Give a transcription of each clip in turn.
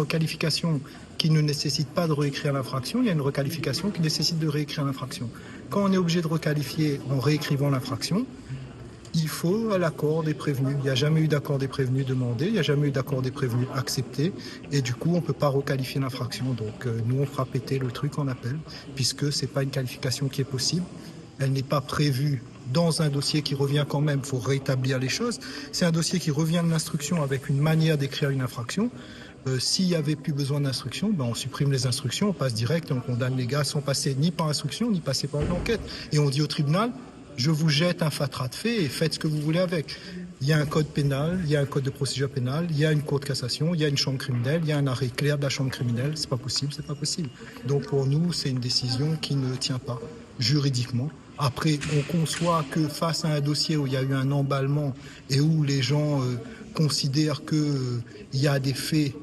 requalification qui ne nécessite pas de réécrire l'infraction, il y a une requalification qui nécessite de réécrire l'infraction. Quand on est obligé de requalifier en réécrivant l'infraction, il faut l'accord des prévenus. Il n'y a jamais eu d'accord des prévenus demandé, il n'y a jamais eu d'accord des prévenus accepté, et du coup, on ne peut pas requalifier l'infraction. Donc, nous, on fera péter le truc en appel, puisque ce n'est pas une qualification qui est possible. Elle n'est pas prévue dans un dossier qui revient quand même, il faut rétablir les choses. C'est un dossier qui revient de l'instruction avec une manière d'écrire une infraction. S'il n'y avait plus besoin d'instruction, on supprime les instructions, on passe direct, on condamne les gars sans passer ni par instruction, ni passer par une enquête. Et on dit au tribunal, je vous jette un fatras de faits et faites ce que vous voulez avec. Il y a un code pénal, il y a un code de procédure pénale, il y a une cour de cassation, il y a une chambre criminelle, il y a un arrêt clair de la chambre criminelle. C'est pas possible, c'est pas possible. Donc pour nous, c'est une décision qui ne tient pas juridiquement. Après, on conçoit que face à un dossier où il y a eu un emballement et où les gens considèrent qu'il y a des faits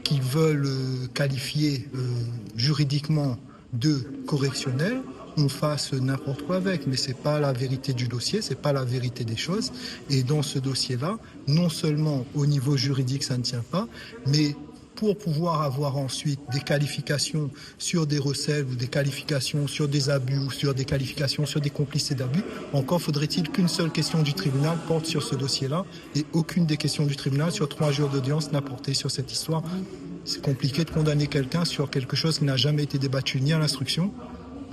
qu'ils veulent qualifier juridiquement de correctionnels, on fasse n'importe quoi avec, mais c'est pas la vérité du dossier, c'est pas la vérité des choses. Et dans ce dossier-là, non seulement au niveau juridique ça ne tient pas, mais pour pouvoir avoir ensuite des qualifications sur des recels ou des qualifications sur des abus ou sur des qualifications sur des complicités d'abus, encore faudrait-il qu'une seule question du tribunal porte sur ce dossier-là et aucune des questions du tribunal sur 3 jours d'audience n'a porté sur cette histoire. C'est compliqué de condamner quelqu'un sur quelque chose qui n'a jamais été débattu ni à l'instruction,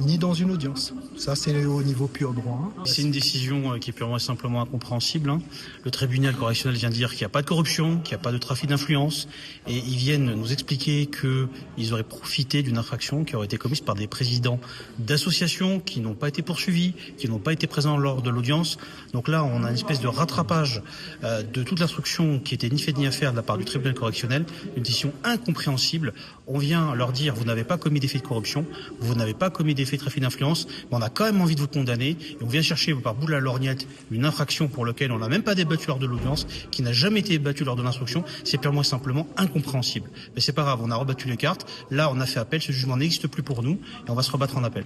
ni dans une audience. Ça, c'est au niveau pur droit. C'est une décision qui est purement et simplement incompréhensible. Le tribunal correctionnel vient dire qu'il n'y a pas de corruption, qu'il n'y a pas de trafic d'influence, et ils viennent nous expliquer qu'ils auraient profité d'une infraction qui aurait été commise par des présidents d'associations qui n'ont pas été poursuivis, qui n'ont pas été présents lors de l'audience. Donc là, on a une espèce de rattrapage de toute l'instruction qui était ni faite ni à faire de la part du tribunal correctionnel, une décision incompréhensible. On vient leur dire, vous n'avez pas commis des faits de corruption, vous n'avez pas commis des faits de trafic d'influence, mais on a quand même envie de vous condamner, et on vient chercher par bout de la lorgnette une infraction pour laquelle on n'a même pas débattu lors de l'audience, qui n'a jamais été débattue lors de l'instruction. C'est purement et simplement incompréhensible. Mais c'est pas grave, on a rebattu les cartes, là on a fait appel, ce jugement n'existe plus pour nous, et on va se rebattre en appel.